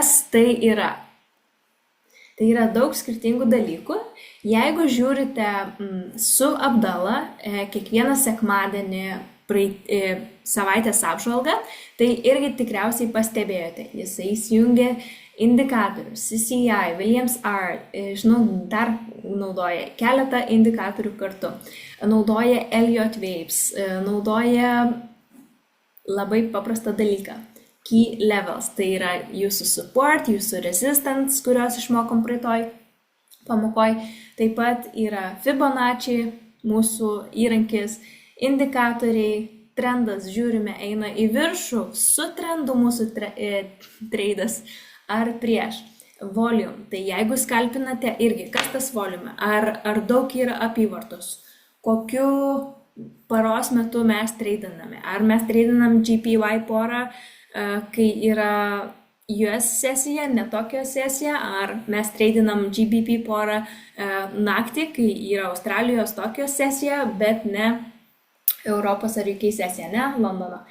Kas tai yra? Tai yra daug skirtingų dalykų. Jeigu žiūrite su Abdala kiekvieną sekmadienį savaitės apžvalgą, tai irgi tikriausiai pastebėjote. Jisai įsijungia indikatorius, CCI, Williams Art, žinau, dar naudoja keletą indikatorių kartu. Naudoja Elliott Waves, naudoja labai paprastą dalyką. Key levels, tai yra jūsų support, jūsų resistance, kurios išmokom praeitoj pamokoj. Taip pat yra Fibonacci, mūsų įrankis, indikatoriai, trendas, žiūrime, eina į viršų, su trendu mūsų treidas ar prieš. Volume, tai jeigu skalpinate irgi, kas tas volume, ar daug yra apyvartos, kokiu paros metu mes treidiname, ar mes treidinam GPY porą, kai yra US sesija, ne Tokio sesija, ar mes treidinam GBP porą naktį, kai yra Australijos Tokio sesija, bet ne Europos ar UK sesija, ne Londono.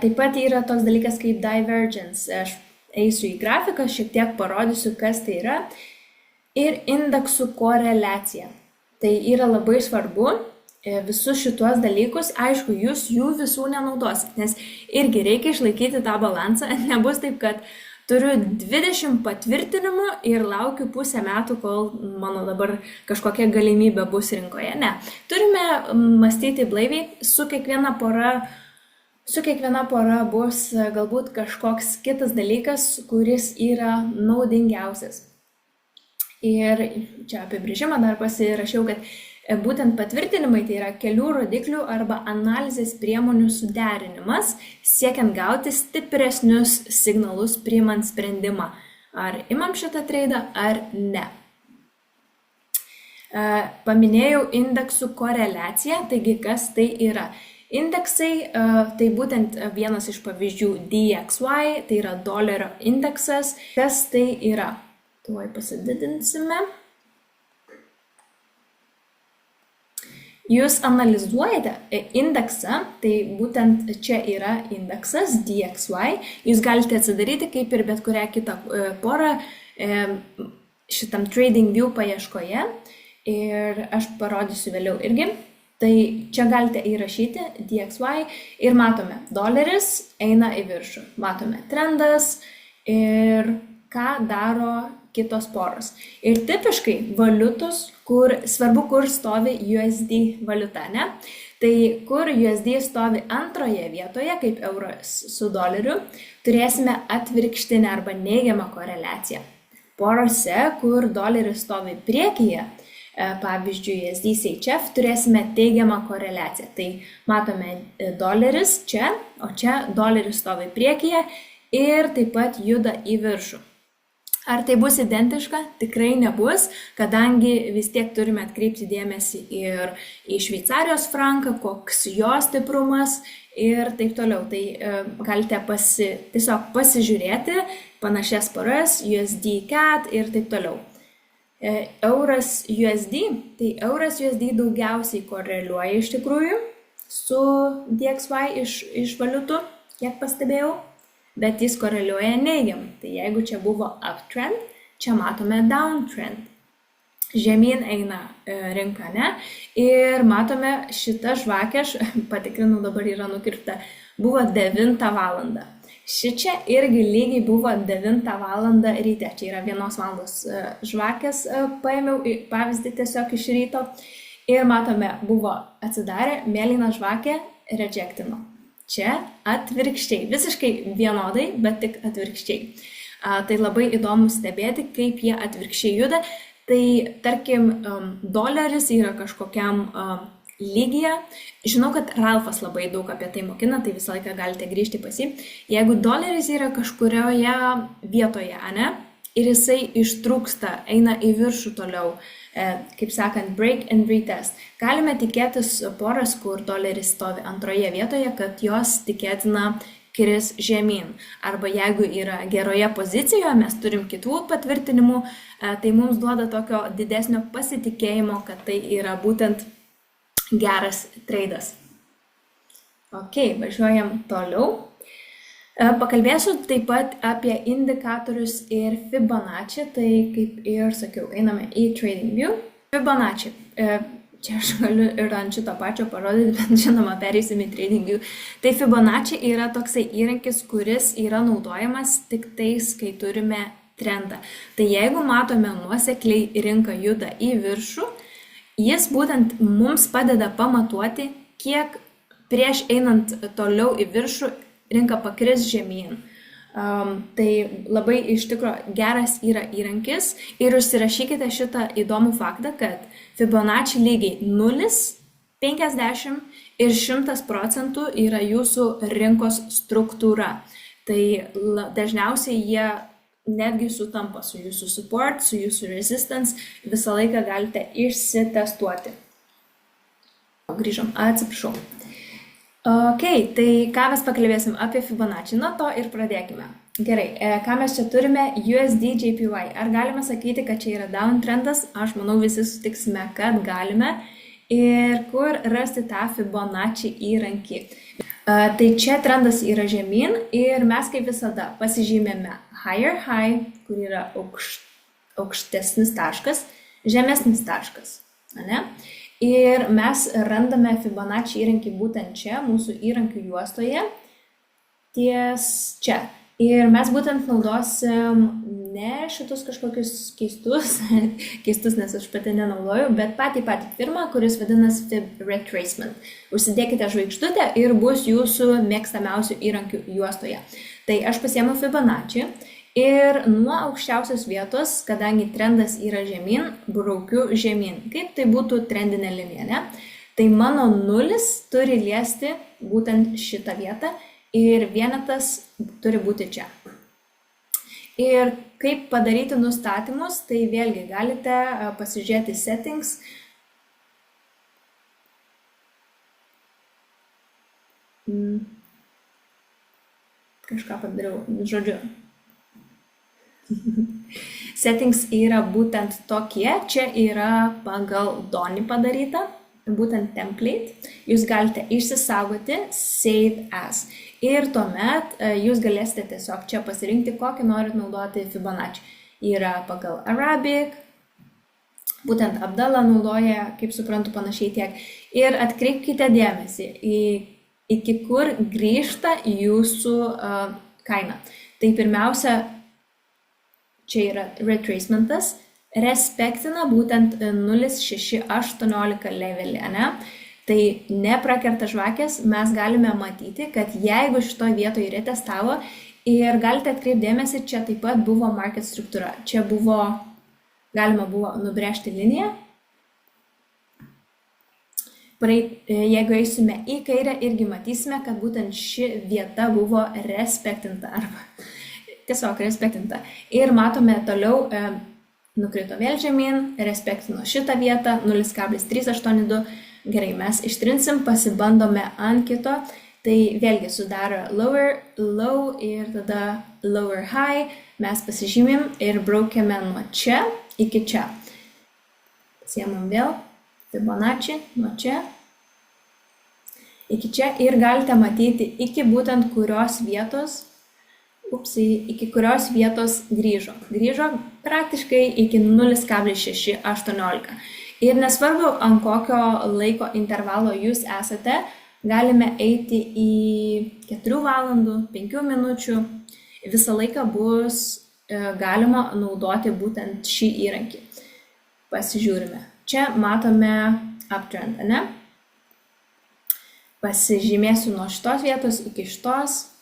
Taip pat yra toks dalykas kaip divergence. Aš eisiu į grafiką, šiek tiek parodysiu, kas tai yra. Ir indeksų koreliacija. Tai yra labai svarbu. Visus šituos dalykus, aišku, jūs jų visų nenaudosit, nes irgi reikia išlaikyti tą balansą, nebus taip, kad turiu 20 patvirtinimų ir laukiu pusę metų, kol mano dabar kažkokia galimybė bus rinkoje. Ne, turime mąstyti blaiviai, su kiekviena pora bus galbūt kažkoks kitas dalykas, kuris yra naudingiausias. Ir čia apibrėžimą dar pasirašiau, kad būtent patvirtinimai tai yra kelių rodiklių arba analizės priemonių suderinimas, siekiant gauti stipresnius signalus priimant sprendimą, ar imam šitą treidą ar ne. Paminėjau indeksų koreliaciją, taigi kas tai yra? Indeksai, tai būtent vienas iš pavyzdžių DXY, tai yra dolerio indeksas. Kas tai yra? Tuoj pasididinsime. Jūs analizuojate indeksą, tai būtent čia yra indeksas DXY. Jūs galite atsidaryti kaip ir bet kurią kitą porą šitam TradingView paieškoje ir aš parodysiu vėliau irgi. Tai čia galite įrašyti DXY ir matome, doleris eina į viršų. Matome trendas ir ką daro kitos poros. Ir tipiškai valiutos, svarbu, kur stovi USD valiuta, ne? Tai kur USD stovi antroje vietoje, kaip euras su doleriu, turėsime atvirkštinę arba neigiamą koreliaciją. Porose, kur doleris stovi priekyje, pavyzdžiui, USD CHF, turėsime teigiamą koreliaciją. Tai matome doleris čia, o čia doleris stovi priekyje ir taip pat juda į viršų. Ar tai bus identiška? Tikrai nebus, kadangi vis tiek turime atkreipti dėmesį ir į Šveicarijos franką, koks jo stiprumas ir taip toliau. Tai galite tiesiog pasižiūrėti panašias poras, USD CAD ir taip toliau. Euras USD, tai euras USD daugiausiai koreliuoja iš tikrųjų su DXY iš valiutų, kiek pastebėjau. Bet jis koreliuoja neigiamai. Tai jeigu čia buvo uptrend, čia matome downtrend. Žemyn eina rinka, ne? Ir matome šitą žvakę, aš patikrinau, dabar yra nukirpta, buvo 9 valandą. Šičia irgi lygiai buvo 9 valandą ryte. Čia yra 1 valandos žvakės, paėmiau pavyzdį tiesiog iš ryto. Ir matome, buvo atsidarę, mėlyna žvakė, rejectino. Čia atvirkščiai, visiškai vienodai, bet tik atvirkščiai. Tai labai įdomu stebėti, kaip jie atvirkščiai juda. Tai tarkim, doleris yra kažkokiam lygyje. Žinau, kad Ralfas labai daug apie tai mokina, tai visą laiką galite grįžti pas jį. Jeigu doleris yra kažkurioje vietoje, ne? Ir jisai ištrūksta, eina į viršų toliau, kaip sakant, break and retest. Galime tikėtis poras, kur doleris stovi antroje vietoje, kad jos tikėtina kris žemyn. Arba jeigu yra geroje pozicijoje, mes turim kitų patvirtinimų, tai mums duoda tokio didesnio pasitikėjimo, kad tai yra būtent geras treidas. Ok, važiuojam toliau. Pakalbėsiu taip pat apie indikatorius ir Fibonacci, tai kaip ir sakiau, einame į TradingView. Fibonacci, čia aš galiu ir ant šito pačio parodyti, bet žinoma, pereisim į TradingView. Tai Fibonacci yra toksai įrankis, kuris yra naudojamas tik tais, kai turime trendą. Tai jeigu matome nuosekliai rinka juda į viršų, jis būtent mums padeda pamatuoti, kiek prieš einant toliau į viršų rinka pakris žemyn. Tai labai iš tikro geras yra įrankis ir užsirašykite šitą įdomų faktą, kad Fibonacci lygiai 0, 50 ir 100% yra jūsų rinkos struktūra. Tai dažniausiai jie netgi sutampa su jūsų support, su jūsų resistance, visą laiką galite išsitestuoti. Grįžom, atsiprašau. Ok, tai ką mes pakalbėsim apie Fibonacci, nuo to ir pradėkime. Gerai, ką mes čia turime? USD JPY. Ar galime sakyti, kad čia yra downtrendas? Aš manau, visi sutiksime, kad galime. Ir kur rasti tą Fibonacci įrankį? Tai čia trendas yra žemyn ir mes kaip visada pasižymėme higher high, kur yra aukštesnis taškas, žemesnis taškas. Ne? Ir mes randame Fibonacci įrankį būtent čia, mūsų įrankių juostoje, ties čia. Ir mes būtent naudosim ne šitus kažkokius keistus, nes aš pati nenaudoju, bet patį pirmą, kuris vadinasi Fib Retracement. Užsidėkite žvaigždutę ir bus jūsų mėgstamiausių įrankių juostoje. Tai aš pasiėmu Fibonacci. Ir nuo aukščiausios vietos, kadangi trendas yra žemyn, braukiu žemyn. Kaip tai būtų trendinė linija, ne? Tai mano 0 turi liesti būtent šitą vietą ir vienetas turi būti čia. Ir kaip padaryti nustatymus, tai vėlgi galite pasižiūrėti settings. Kažką padariau, žodžiu. Settings yra būtent tokie, čia yra pagal Donny padaryta, būtent template. Jūs galite išsisaugoti Save As. Ir tuomet jūs galėsite tiesiog čia pasirinkti, kokį norit naudoti Fibonacci. Yra pagal Arabic, būtent Abdallah naudoja, kaip suprantu, panašiai tiek. Ir atkreipkite dėmesį, iki kur grįžta jūsų kaina. Tai pirmiausia, čia yra retracementas, respektina būtent 0,618 levelį, ne? Tai neprakerta žvakės, mes galime matyti, kad jeigu šitoje vietoje retestavo ir galite atkreipti dėmesį, čia taip pat buvo market struktūra. Čia galima buvo nubrėžti liniją. Jeigu eisime į kairę, irgi matysime, kad būtent ši vieta buvo respektinta arba tiesiog respektinta. Ir matome toliau nukrito vėl žemyn, respektino šitą vietą 0,382. Gerai, mes ištrinsim, pasibandome ant kito. Tai vėlgi sudaro lower, low ir tada lower high. Mes pasižymim ir braukiame nuo čia iki čia. Pasiemam vėl Fibonacci nuo čia iki čia ir galite matyti iki būtent kurios vietos iki kurios vietos grįžo. Grįžo praktiškai iki 0,618. Ir nesvarbu, ant kokio laiko intervalo jūs esate, galime eiti į 4 valandų, 5 minučių. Visą laiką bus galima naudoti būtent šį įrankį. Pasižiūrime. Čia matome uptrend, ne? Pasižymėsiu nuo šitos vietos iki šitos.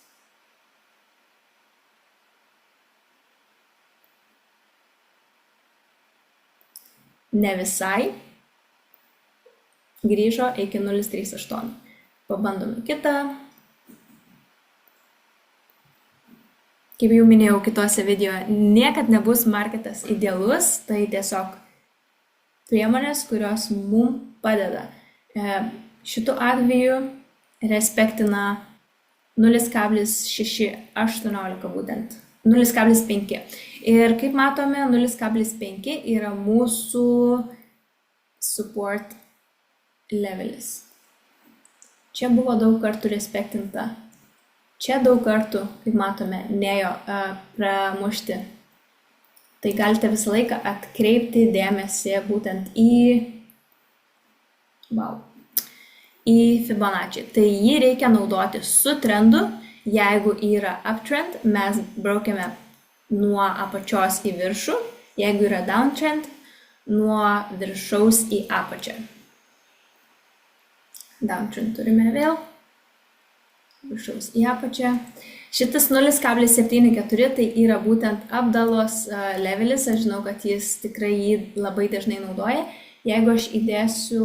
Ne visai. Grįžo iki 0,38. Pabandome kitą. Kaip jau minėjau kitose video, niekad nebus marketas idealus, tai tiesiog priemonės, kurios mums padeda. Šitu atveju respektina 0,618 būtent. 0,5. Ir kaip matome, 0,5 yra mūsų support levelis. Čia buvo daug kartų respektinta Čia daug kartų, kaip matome, nėjo pramušti. Tai galite visą laiką atkreipti dėmesį būtent į Fibonacci. Tai jį reikia naudoti su trendu. Jeigu yra uptrend, mes braukiame nuo apačios į viršų. Jeigu yra downtrend, nuo viršaus į apačią. Downtrend turime vėl. Viršaus į apačią. Šitas 0,74 tai yra būtent Abdalos levelis. Aš žinau, kad jis tikrai jį labai dažnai naudoja. Jeigu aš įdėsiu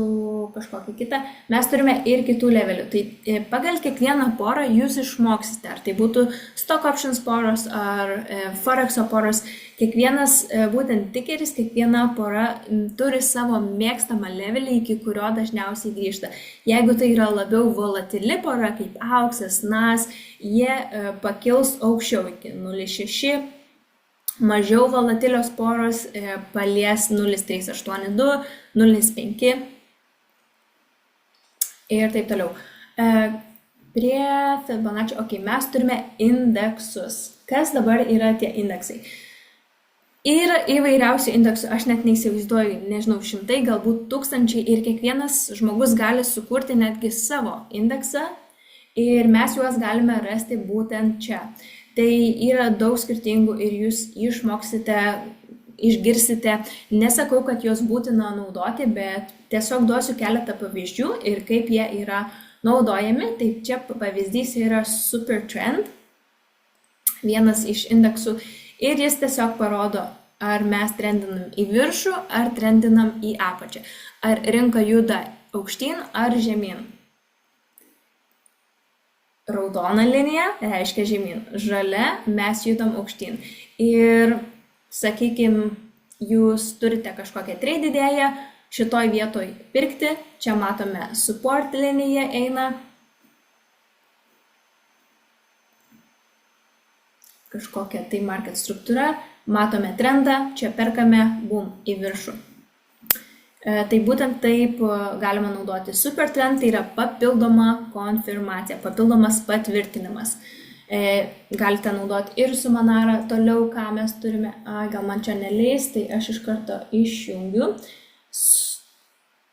kažkokį kitą, mes turime ir kitų levelių. Tai pagal kiekvieną porą jūs išmoksite, ar tai būtų stock options poros ar forexo poros. Kiekvienas būtent tikeris, kiekviena pora turi savo mėgstamą levelį, iki kurio dažniausiai grįžta. Jeigu tai yra labiau volatili pora, kaip auksas, nas, jie pakils aukščiau iki 0,6. Mažiau volatilios poros palies 0,382, 0,5 ir taip toliau. Prie Fibonacci, mes turime indeksus. Kas dabar yra tie indeksai? Yra įvairiausių indeksų, aš net neįsivaizduoju, nežinau, šimtai, galbūt tūkstančiai ir kiekvienas žmogus gali sukurti netgi savo indeksą ir mes juos galime rasti būtent čia. Tai yra daug skirtingų ir jūs išmoksite, išgirsite. Nesakau, kad juos būtina naudoti, bet tiesiog duosiu keletą pavyzdžių ir kaip jie yra naudojami. Tai čia pavyzdys yra Supertrend, vienas iš indeksų. Ir jis tiesiog parodo, ar mes trendinam į viršų, ar trendinam į apačią. Ar rinka juda aukštyn, ar žemyn. Raudona linija reiškia žemyn, žalia mes judam aukštyn. Ir, sakykime, jūs turite kažkokią trade idėją, šitoj vietoj pirkti, čia matome support linija eina, kažkokia tai market struktūra, matome trendą, čia perkame, bum, į viršų. Tai būtent taip galima naudoti Supertrend, tai yra papildoma konfirmacija, papildomas patvirtinimas. Galite naudoti ir su Manara. Toliau, ką mes turime, gal man čia neleis, tai aš iš karto išjungiu.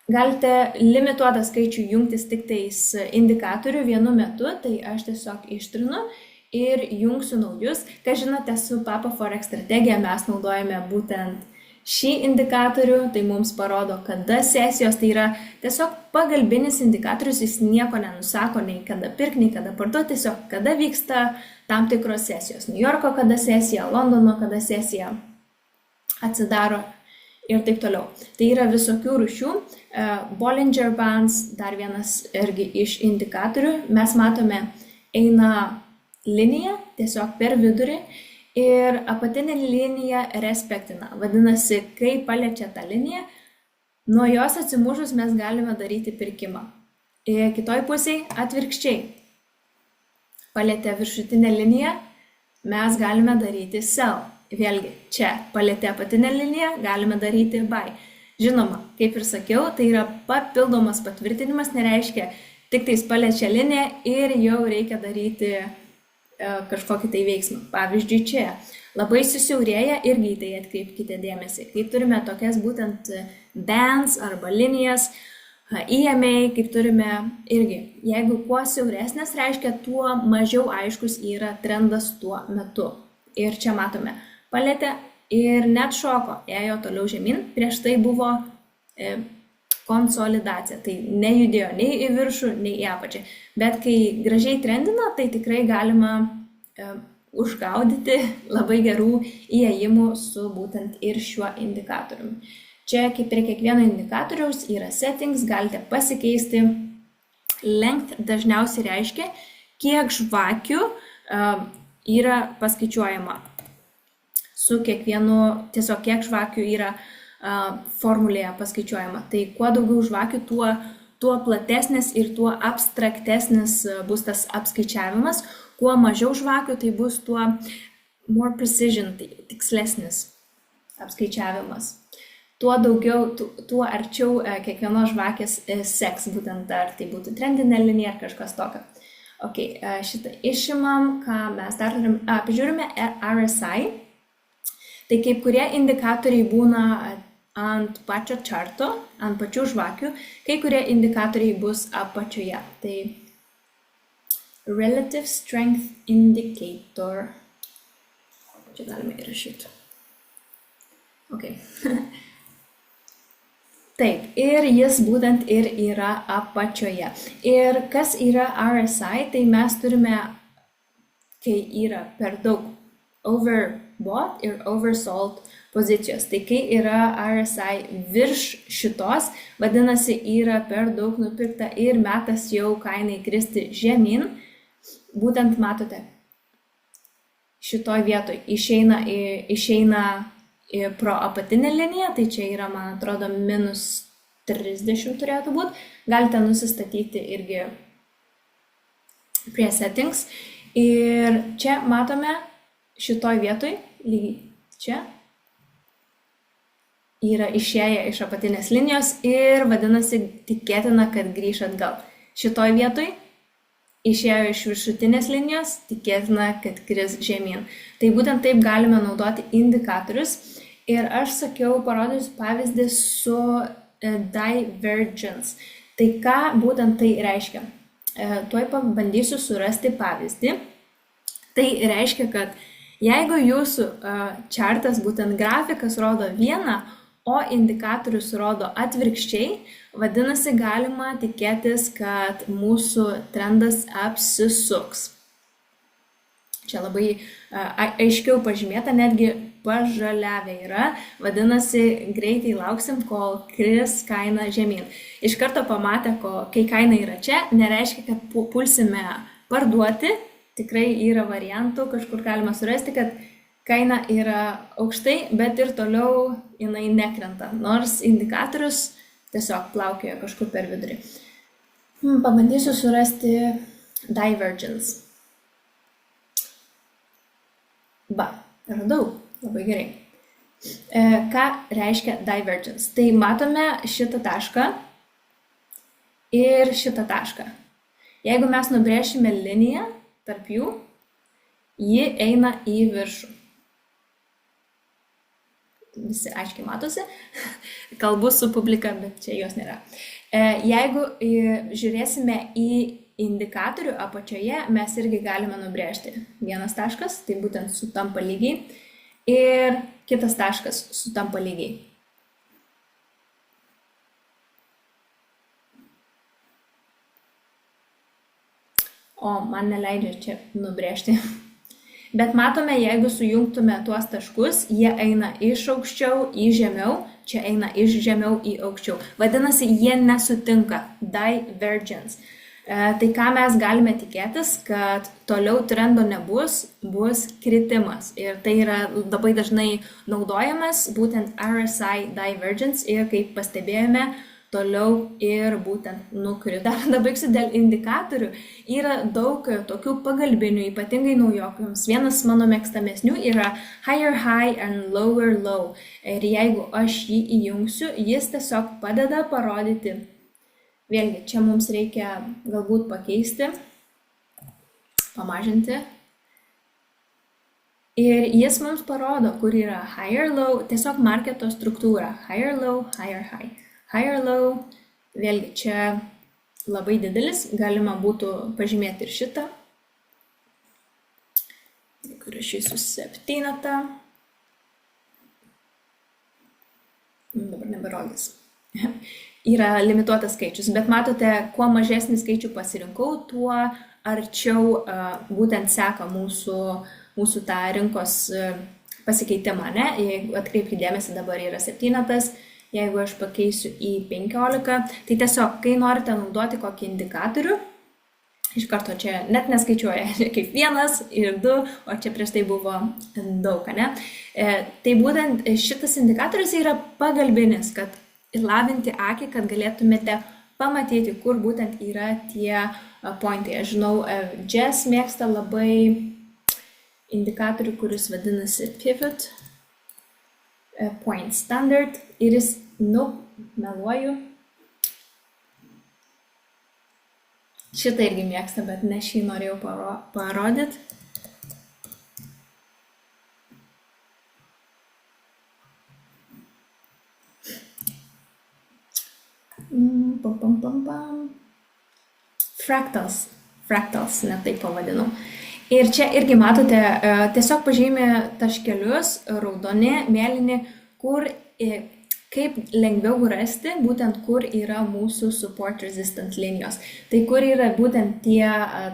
Galite limituotą skaičių jungtis tik tais indikatorių vienu metu, tai aš tiesiog ištrinu ir jungsiu naujus. Ką žinote, su Papa Forex strategija mes naudojame būtent šį indikatorių, tai mums parodo, kada sesijos, tai yra tiesiog pagalbinis indikatorius, jis nieko nenusako, nei kada pirkti, nei kada parduoti, tiesiog kada vyksta tam tikros sesijos. New Yorko kada sesija, Londono kada sesija atsidaro ir taip toliau. Tai yra visokių rūšių. Bollinger Bands, dar vienas irgi iš indikatorių. Mes matome, eina linija tiesiog per vidurį. Ir apatinė linija respektina. Vadinasi, kai paliečia tą liniją, nuo jos atsimušus mes galime daryti pirkimą. Ir kitoj pusėje atvirkščiai. Palietė viršutinę liniją, mes galime daryti sell. Vėlgi, čia palietė apatinę liniją, galime daryti buy. Žinoma, kaip ir sakiau, tai yra papildomas patvirtinimas, nereiškia tik tais paliečia liniją ir jau reikia daryti kažkokį tai veiksmą. Pavyzdžiui, čia labai susiaurėja, irgi tai atkreipkite dėmesį. Kai turime tokias būtent bands arba linijas, EMA, kaip turime irgi, jeigu kuo siauresnės, reiškia, tuo mažiau aiškus yra trendas tuo metu. Ir čia matome, palietė ir net šoko, ėjo toliau žemyn, prieš tai buvo konsolidacija, tai nejudėjo nei į viršų, nei į apačią. Bet kai gražiai trendina, tai tikrai galima užgaudyti labai gerų įėjimų su būtent ir šiuo indikatoriumi. Čia kaip ir kiekvieno indikatoriaus yra settings, galite pasikeisti. Length dažniausiai reiškia, kiek žvakių yra paskaičiuojama. Su kiekvienu, tiesiog kiek žvakių yra formulėje paskaičiuojama. Tai kuo daugiau žvakių, tuo platesnis ir tuo abstraktesnis bus tas apskaičiavimas. Kuo mažiau žvakių, tai bus tuo more precision, tai tikslesnis apskaičiavimas. Tuo daugiau, tuo arčiau kiekvienos žvakės seks, būtent ar tai būtų trendinė linija ar kažkas tokio. Ok, šitą išimam, ką mes dar turim, pažiūrime RSI. Tai kaip kurie indikatoriai būna ant pačio čarto, ant pačių žvakių, kai kurie indikatoriai bus apačioje. Tai Relative Strength Indicator. Čia galime įrašyti. Ok. Taip, ir jis būtent ir yra apačioje. Ir kas yra RSI, tai mes turime, kai yra per daug overbought ir oversold pozicijos. Tai kai yra RSI virš šitos, vadinasi, yra per daug nupirkta ir metas jau kainai kristi žemyn. Būtent matote, šitoj vietoj išeina pro apatinę liniją, tai čia yra, man atrodo, minus 30 turėtų būti. Galite nusistatyti irgi prie settings. Ir čia matome šitoj vietoj, lygiai čia, yra išėję iš apatinės linijos ir vadinasi tikėtina, kad grįš atgal. Šitoj vietoj išėjo iš viršutinės linijos, tikėtina, kad kris žemyn. Tai būtent taip galime naudoti indikatorius. Ir aš sakiau, parodysiu pavyzdį su divergence. Tai ką būtent tai reiškia? Tuoj pabandysiu surasti pavyzdį. Tai reiškia, kad jeigu jūsų čartas, būtent grafikas rodo vieną, o indikatorius rodo atvirkščiai, vadinasi, galima tikėtis, kad mūsų trendas apsisuks. Čia labai aiškiau pažymėta, netgi pažaliavę yra, vadinasi, greitai lauksim, kol kris kaina žemyn. Iš karto pamatę, kai kaina yra čia, nereiškia, kad pulsime parduoti, tikrai yra variantų, kažkur galima surasti, kad kaina yra aukštai, bet ir toliau jinai nekrenta, nors indikatorius tiesiog plaukioja kažkur per vidurį. Pabandysiu surasti divergence. Radau, labai gerai. Ką reiškia divergence? Tai matome šitą tašką ir šitą tašką. Jeigu mes nubrėšime liniją tarp jų, ji eina į viršų. Visi aiškiai matosi, kalbu su publika, bet čia jos nėra. Jeigu žiūrėsime į indikatorių apačioje, mes irgi galime nubrėžti vienas taškas, tai būtent sutampa lygiai, ir kitas taškas sutampa lygiai. O, man neleidžia čia nubrėžti. Bet matome, jeigu sujungtume tuos taškus, jie eina iš aukščiau į žemiau, čia eina iš žemiau į aukščiau. Vadinasi, jie nesutinka. Divergence. Tai ką mes galime tikėtis, kad toliau trendo nebus, bus kritimas. Ir tai yra labai dažnai naudojamas būtent RSI divergence ir kaip pastebėjome, toliau ir būtent nukrito. Dar dabaigsiu dėl indikatorių. Yra daug tokių pagalbinių, ypatingai naujokams. Vienas mano mėgstamesnių yra higher high and lower low. Ir jeigu aš jį įjungsiu, jis tiesiog padeda parodyti. Vėlgi, čia mums reikia galbūt pakeisti, pamažinti. Ir jis mums parodo, kur yra higher low, tiesiog marketo struktūra. Higher low, higher high. Higher low, vėlgi čia labai didelis, galima būtų pažymėti ir šitą. Kur rašysiu 7. Dabar neberodys. Yra limituotas skaičius, bet matote, kuo mažesnį skaičių pasirinkau, tuo arčiau būtent seka mūsų tą rinkos pasikeitimą. Ne? Jeigu atkreipkite dėmesį, dabar yra 7, jeigu aš pakeisiu į 15, tai tiesiog, kai norite naudoti kokį indikatorių, iš karto čia net neskaičiuoja kaip 1 ir 2, o čia prieš tai buvo daug, ne? Tai būtent šitas indikatorius yra pagalbinis, kad lavinti akį, kad galėtumėte pamatyti, kur būtent yra tie pointai. Aš žinau, Jess mėgsta labai indikatorių, kuris vadinasi Pivot Point Standard ir jis, meluoju, Šitą irgi mėgsta, bet ne šį norėjau parodyti. Fractals, net taip pavadinau. Ir čia irgi matote, tiesiog pažymė taškelius, raudoni, mėlyni, kaip lengviau rasti, būtent kur yra mūsų support resistant linijos. Tai kur yra būtent tie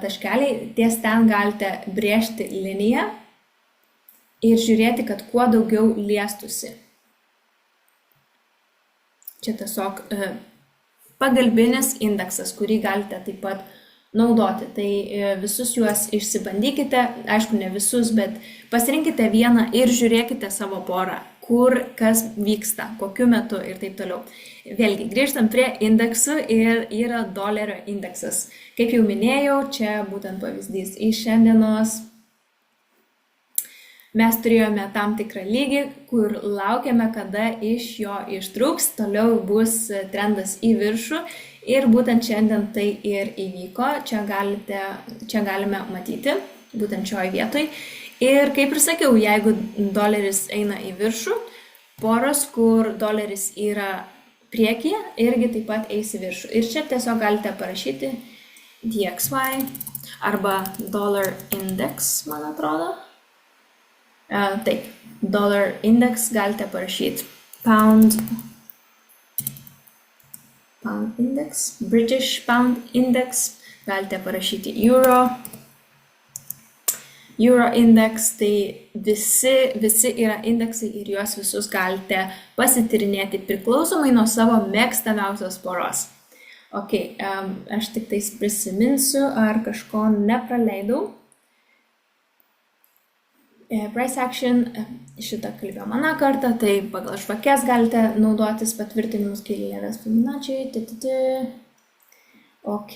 taškeliai, ties ten galite brėžti liniją ir žiūrėti, kad kuo daugiau liestusi. Čia tiesiog pagalbinis indeksas, kurį galite taip pat naudoti. Tai visus juos išsibandykite, aišku, ne visus, bet pasirinkite vieną ir žiūrėkite savo porą, kur kas vyksta, kokiu metu ir taip toliau. Vėlgi, grįžtam prie indeksų ir yra dolerio indeksas. Kaip jau minėjau, čia būtent pavyzdys iš šiandienos. Mes turėjome tam tikrą lygį, kur laukiame, kada iš jo ištrūks, toliau bus trendas į viršų ir būtent šiandien tai ir įvyko. Čia galime matyti, būtent šioje vietoj. Ir kaip ir sakiau, jeigu doleris eina į viršų, poros, kur doleris yra priekyje, irgi taip pat eis į viršų. Ir čia tiesiog galite parašyti DXY arba dollar index, man atrodo. Taip, dollar index galite parašyti pound index, British pound index, galite parašyti euro index, tai visi yra indeksai ir juos visus galite pasitirinėti priklausomai nuo savo mėgstamiausios poros. Ok, aš tik tais prisiminsiu, ar kažko nepraleidau. Price action, šitą kalbėjau aną kartą, tai pagal žvakes galite naudotis patvirtinimus Kailyje Fibonacci. Ok.